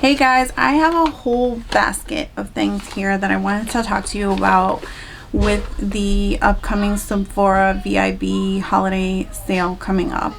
Hey guys, I have a whole basket of things here that I wanted to talk to you about with the upcoming Sephora VIB holiday sale coming up.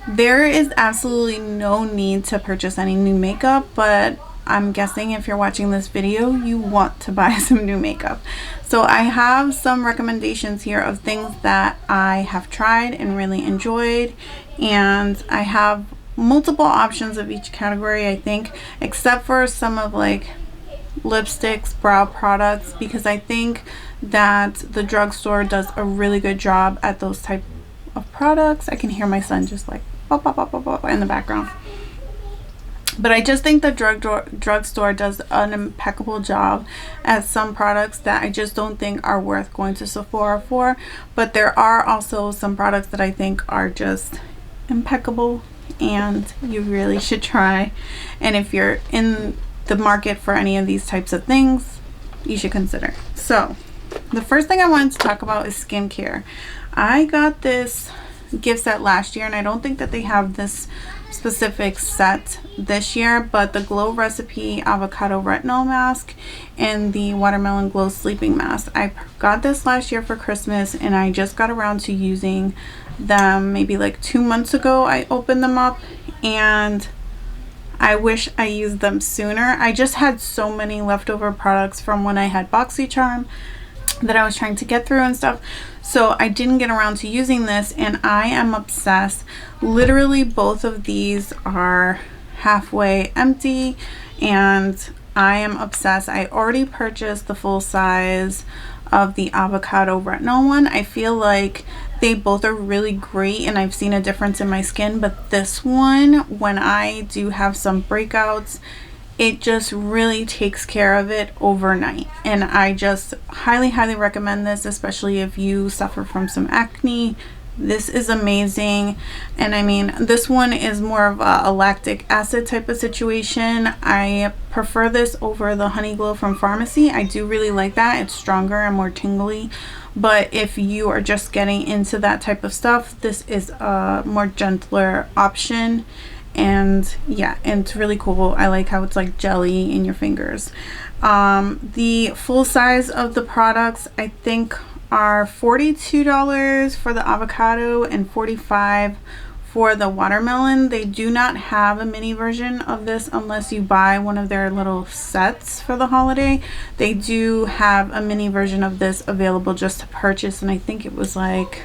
There is absolutely no need to purchase any new makeup, but I'm guessing if you're watching this video, you want to buy some new makeup. So I have some recommendations here of things that I have tried and really enjoyed, and I have multiple options of each category, I think, except for some of like lipsticks, brow products, because I think that the drugstore does a really good job at those type of products. I can hear my son just like bop, bop, bop, bop, bop in the background. But I just think the drugstore does an impeccable job at some products that I just don't think are worth going to Sephora for. But there are also some products that I think are just impeccable and you really should try. And if you're in the market for any of these types of things, you should consider. So the first thing I wanted to talk about is skincare. I got this gift set last year, and I don't think that they have this specific set this year, but the Glow Recipe Avocado Retinol Mask and the Watermelon Glow Sleeping Mask. I got this last year for Christmas, and I just got around to using them maybe like 2 months ago. I opened them up and I wish I used them sooner. I just had so many leftover products from when I had BoxyCharm that I was trying to get through and stuff, so I didn't get around to using this, and I am obsessed. Literally both of these are halfway empty and I am obsessed. I already purchased the full size of the avocado retinol one. I feel like they both are really great and I've seen a difference in my skin, but this one, when I do have some breakouts, it just really takes care of it overnight. And I just highly recommend this, especially if you suffer from some acne. This is amazing. And I mean, this one is more of a lactic acid type of situation. I prefer this over the Honey Glow from Pharmacy. I do really like that. It's stronger and more tingly. But if you are just getting into that type of stuff, this is a more gentler option. And yeah, and it's really cool. I like how it's like jelly in your fingers. The full size of the products, I think, are $42 for the avocado and $45 for the watermelon. They do not have a mini version of this unless you buy one of their little sets for the holiday. They do have a mini version of this available just to purchase, and I think it was like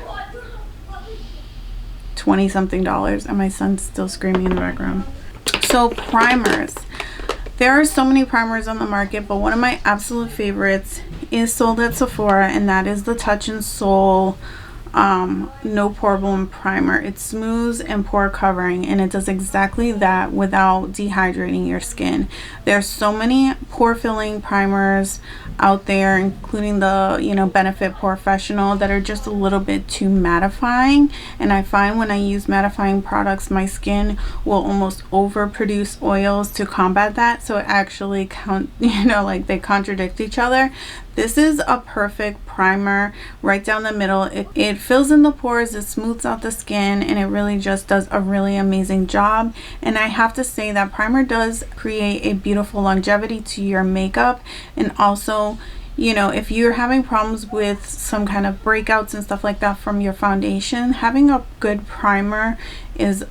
$20 something, and my son's still screaming in the background. So primers. There are so many primers on the market, but one of my absolute favorites is sold at Sephora, and that is the Touch in Sol No Poreblem Primer. It smooths and pore covering, and it does exactly that without dehydrating your skin. There's so many pore filling primers out there, including the Benefit Professional, that are just a little bit too mattifying, and I find when I use mattifying products, my skin will almost overproduce oils to combat that. So it actually like they contradict each other. This is a perfect primer right down the middle. It fills in the pores, it smooths out the skin, and it really just does a really amazing job. And I have to say that primer does create a beautiful longevity to your makeup. And also, if you're having problems with some kind of breakouts and stuff like that from your foundation, having a good primer is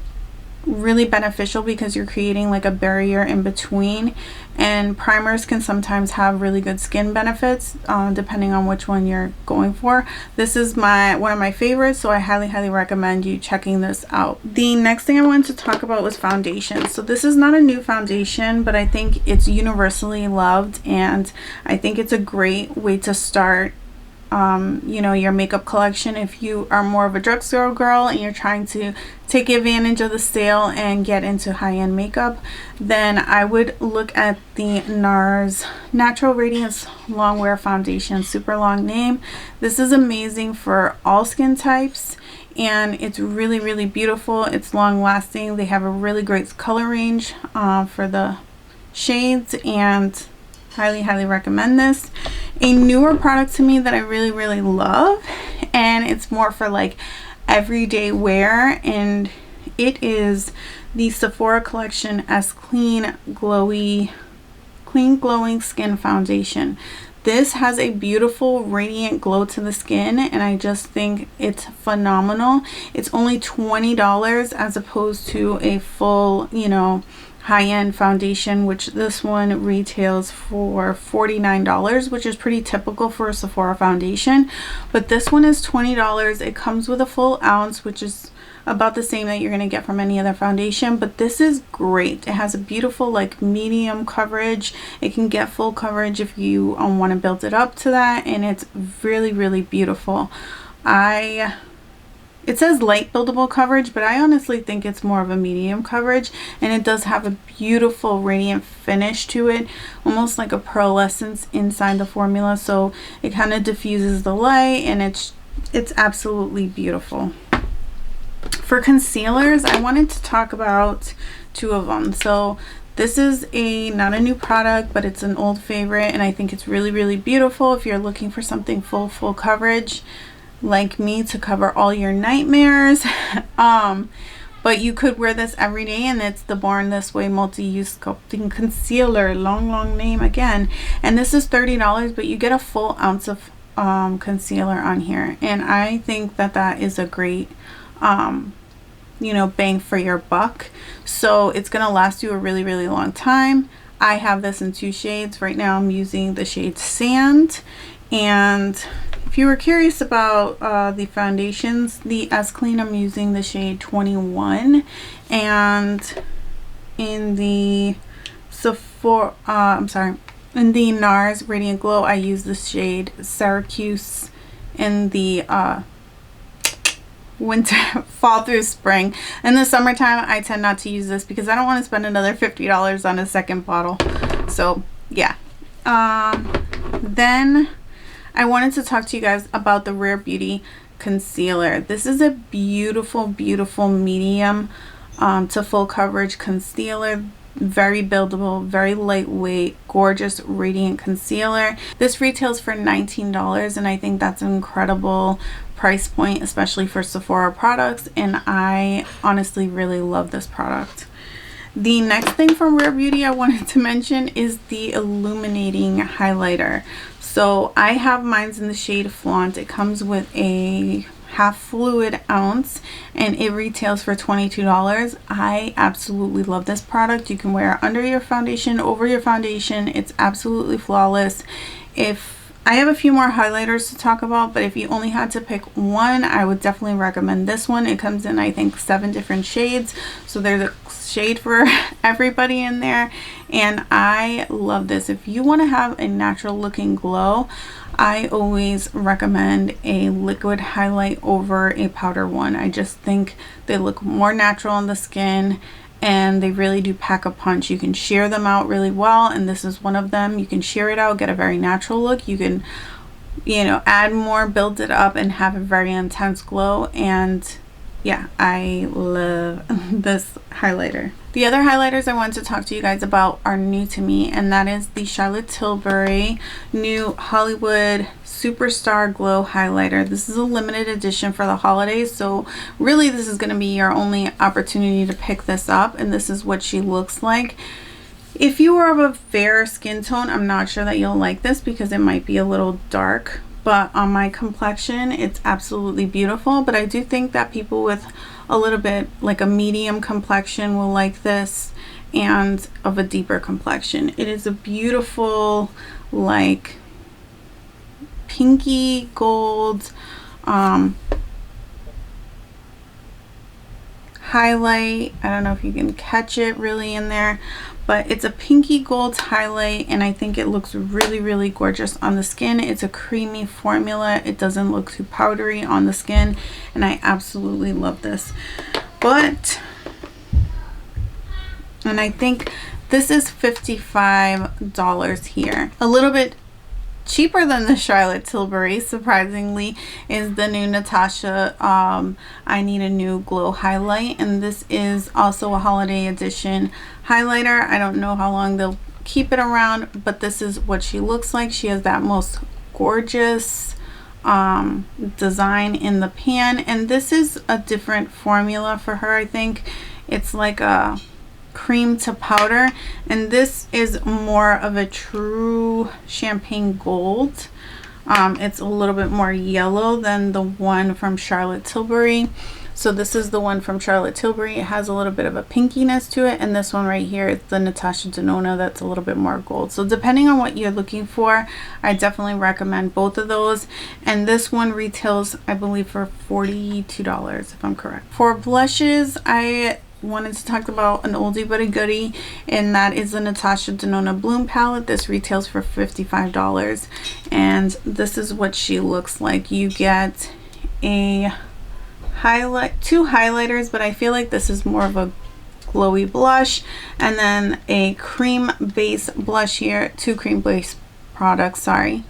really beneficial because you're creating like a barrier in between. And primers can sometimes have really good skin benefits depending on which one you're going for. This is one of my favorites, so I highly recommend you checking this out. The next thing I wanted to talk about was foundation. So this is not a new foundation, but I think it's universally loved, and I think it's a great way to start your makeup collection. If you are more of a drugstore girl and you're trying to take advantage of the sale and get into high-end makeup, then I would look at the Nars Natural Radiance Longwear Foundation. Super long name. This is amazing for all skin types, and it's really beautiful. It's long lasting. They have a really great color range for the shades, and highly recommend this. A newer product to me that I really love, and it's more for like everyday wear, and It is the Sephora Collection as Clean Glowing Skin Foundation. This has a beautiful radiant glow to the skin, and I just think it's phenomenal. It's only $20 as opposed to a full, you know, high-end foundation, which this one retails for $49, which is pretty typical for a Sephora foundation. But this one is $20. It comes with a full ounce, which is about the same that you're going to get from any other foundation, but this is great. It has a beautiful like medium coverage. It can get full coverage if you want to build it up to that, and it's really, really beautiful. It says light buildable coverage, but I honestly think it's more of a medium coverage, and it does have a beautiful radiant finish to it, almost like a pearlescence inside the formula, so it kind of diffuses the light, and it's absolutely beautiful. For concealers, I wanted to talk about two of them. So this is not a new product, but it's an old favorite, and I think it's really, really beautiful if you're looking for something full coverage like me to cover all your nightmares. But you could wear this every day, and it's the Born This Way Multi-Use Sculpting Concealer. Long name again. And this is $30, but you get a full ounce of concealer on here, and I think that is a great you know, bang for your buck. So it's gonna last you a really, really long time. I have this in 2 shades. Right now I'm using the shade Sand. And if you were curious about the foundations, the S Clean, I'm using the shade 21, and in the Sephora in the Nars Radiant Glow, I use the shade Syracuse. In the fall through spring. In the summertime, I tend not to use this because I don't want to spend another $50 on a second bottle. So yeah. Then I wanted to talk to you guys about the Rare Beauty concealer. This is a beautiful medium to full coverage concealer. Very buildable, very lightweight, gorgeous radiant concealer. This retails for $19, and I think that's an incredible price point, especially for Sephora products, and I honestly really love this product. The next thing from Rare Beauty I wanted to mention is the Illuminating Highlighter. So I have mine's in the shade Flaunt. It comes with a half fluid ounce, and it retails for $22. I absolutely love this product. You can wear it under your foundation, over your foundation. It's absolutely flawless. I have a few more highlighters to talk about, but if you only had to pick one, I would definitely recommend this one. It comes in, I think, 7 different shades, so there's a shade for everybody in there, and I love this. If you want to have a natural looking glow, I always recommend a liquid highlight over a powder one. I just think they look more natural on the skin, and they really do pack a punch. You can sheer them out really well, and this is one of them. You can sheer it out, get a very natural look. You can, you know, add more, build it up, and have a very intense glow. And yeah, I love this highlighter. The other highlighters I want to talk to you guys about are new to me, and that is the Charlotte Tilbury new Hollywood Superstar Glow Highlighter. This is a limited edition for the holidays, so really this is going to be your only opportunity to pick this up, and this is what she looks like. If you are of a fair skin tone, I'm not sure that you'll like this because it might be a little dark, but on my complexion it's absolutely beautiful. But I do think that people with a little bit like a medium complexion will like this, and of a deeper complexion. It is a beautiful like pinky gold highlight. I don't know if you can catch it really in there, but it's a pinky gold highlight, and I think it looks really, really gorgeous on the skin. It's a creamy formula. It doesn't look too powdery on the skin, and I absolutely love this. And I think this is $55 here. A little bit cheaper than the Charlotte Tilbury, surprisingly, is the new Natasha I Need a New Glow highlight, and this is also a holiday edition highlighter. I don't know how long they'll keep it around, but this is what she looks like. She has that most gorgeous design in the pan, and this is a different formula for her. I think it's like a cream to powder, and this is more of a true champagne gold. It's a little bit more yellow than the one from Charlotte Tilbury. So this is the one from Charlotte Tilbury. It has a little bit of a pinkiness to it, and this one right here is the Natasha Denona, that's a little bit more gold. So depending on what you're looking for, I definitely recommend both of those. And this one retails, I believe, for $42 if I'm correct. For blushes, I wanted to talk about an oldie but a goodie, and that is the Natasha Denona Bloom palette. This retails for $55, and this is what she looks like. You get a two highlighters, but I feel like this is more of a glowy blush, and then a cream base blush here, two cream base products, sorry,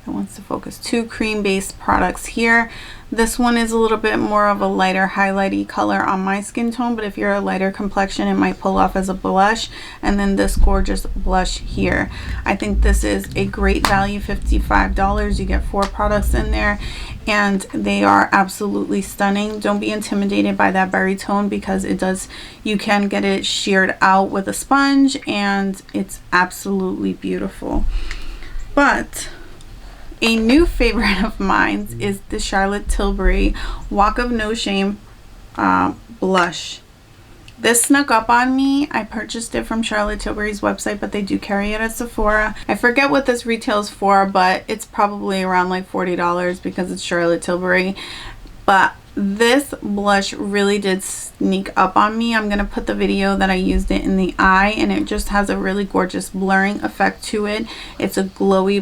it wants to focus, two cream based products here. This one is a little bit more of a lighter highlighty color on my skin tone, but if you're a lighter complexion, it might pull off as a blush. And then this gorgeous blush here. I think this is a great value, $55. You get 4 products in there, and they are absolutely stunning. Don't be intimidated by that berry tone, because it does, you can get it sheared out with a sponge, and it's absolutely beautiful. But a new favorite of mine is the Charlotte Tilbury Walk of No Shame blush. This snuck up on me. I purchased it from Charlotte Tilbury's website, but they do carry it at Sephora. I forget what this retails for, but it's probably around like $40 because it's Charlotte Tilbury. But this blush really did sneak up on me. I'm going to put the video that I used it in the eye, and it just has a really gorgeous blurring effect to it. It's a glowy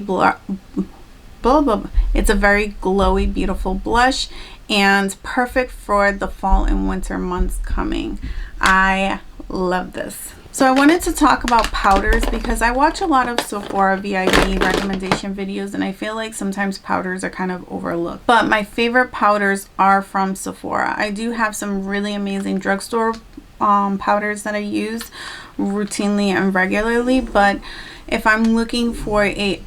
it's a very glowy, beautiful blush, and perfect for the fall and winter months coming. I love this. So I wanted to talk about powders, because I watch a lot of Sephora VIB recommendation videos, and I feel like sometimes powders are kind of overlooked. But my favorite powders are from Sephora. I do have some really amazing drugstore powders that I use routinely and regularly, but if I'm looking for a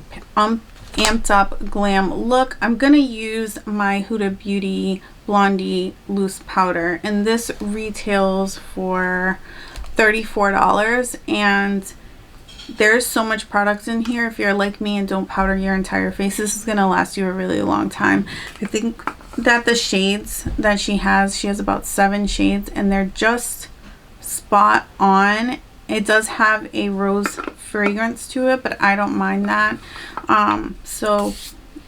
amped up glam look, I'm gonna use my Huda Beauty Blondie loose powder, and this retails for $34, and there's so much product in here. If you're like me and don't powder your entire face, this is gonna last you a really long time. I think that the shades that she has about 7 shades, and they're just spot on. It does have a rose fragrance to it, but I don't mind that. So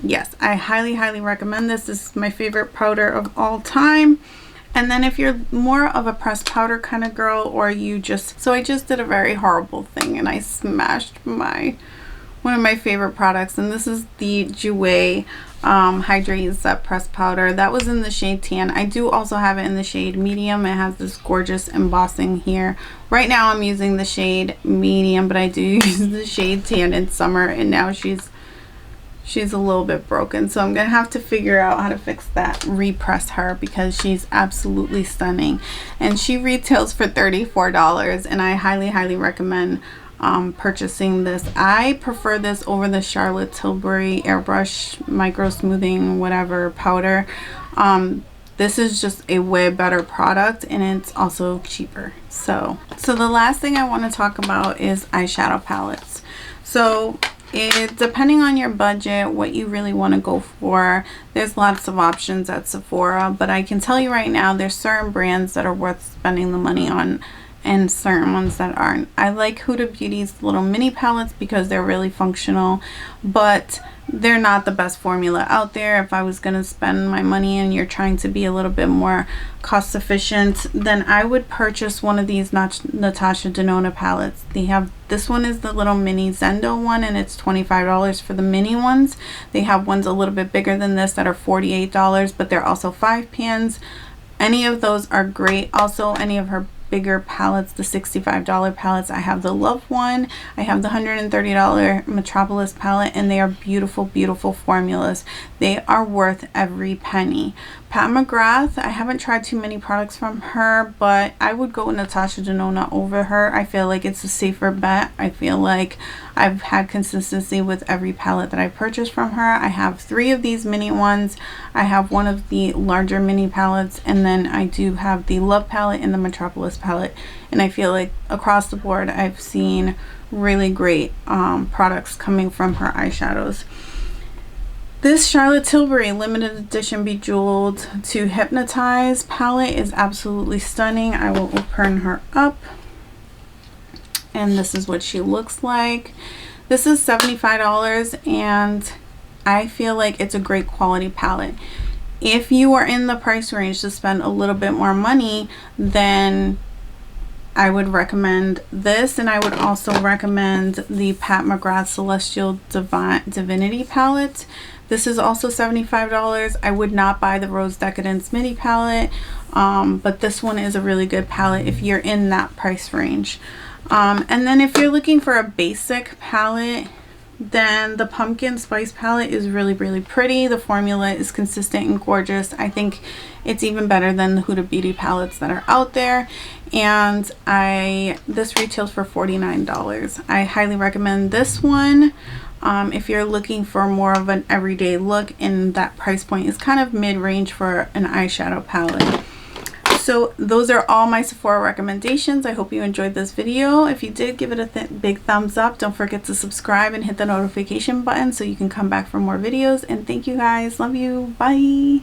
yes, I highly recommend this. This is my favorite powder of all time. And then if you're more of a pressed powder kind of girl, or you just, so I just did a very horrible thing and I smashed one of my favorite products, and this is the Jouer Hydrate Set Pressed Powder. That was in the shade tan. I do also have it in the shade medium. It has this gorgeous embossing here. Right now I'm using the shade medium, but I do use the shade tan in summer, and now she's a little bit broken, so I'm gonna have to figure out how to fix that, repress her, because she's absolutely stunning. And she retails for $34, and I highly recommend purchasing this. I prefer this over the Charlotte Tilbury Airbrush Micro Smoothing whatever powder. This is just a way better product, and it's also cheaper. So the last thing I want to talk about is eyeshadow palettes. So depending on your budget, what you really want to go for, there's lots of options at Sephora, but I can tell you right now, there's certain brands that are worth spending the money on and certain ones that aren't. I like Huda Beauty's little mini palettes because they're really functional, but they're not the best formula out there. If I was going to spend my money and you're trying to be a little bit more cost efficient, then I would purchase one of these Natasha Denona palettes. They have, this one is the little mini Zendo one, and it's $25 for the mini ones. They have ones a little bit bigger than this that are $48, but they're also 5 pans. Any of those are great. Also, any of her bigger palettes, the $65 palettes, I have the Love one, I have the $130 Metropolis palette, and they are beautiful formulas. They are worth every penny. Pat McGrath. I haven't tried too many products from her, but I would go with Natasha Denona over her. I feel like it's a safer bet. I feel like I've had consistency with every palette that I purchased from her. I have 3 of these mini ones. I have 1 of the larger mini palettes, and then I do have the Love palette and the Metropolis palette. And I feel like across the board I've seen really great products coming from her eyeshadows. This Charlotte Tilbury limited edition Bejeweled to Hypnotise palette is absolutely stunning. I will open her up, and this is what she looks like. This is $75, and I feel like it's a great quality palette. If you are in the price range to spend a little bit more money, then I would recommend this, and I would also recommend the Pat McGrath Celestial Divinity palette. This is also $75. I would not buy the Rose Decadence mini palette, but this one is a really good palette if you're in that price range. And then if you're looking for a basic palette, then the Pumpkin Spice palette is really, really pretty. The formula is consistent and gorgeous. I think it's even better than the Huda Beauty palettes that are out there. And this retails for $49. I highly recommend this one. If you're looking for more of an everyday look, and that price point is kind of mid-range for an eyeshadow palette. So those are all my Sephora recommendations. I hope you enjoyed this video. If you did, give it a big thumbs up. Don't forget to subscribe and hit the notification button so you can come back for more videos. And thank you guys. Love you. Bye.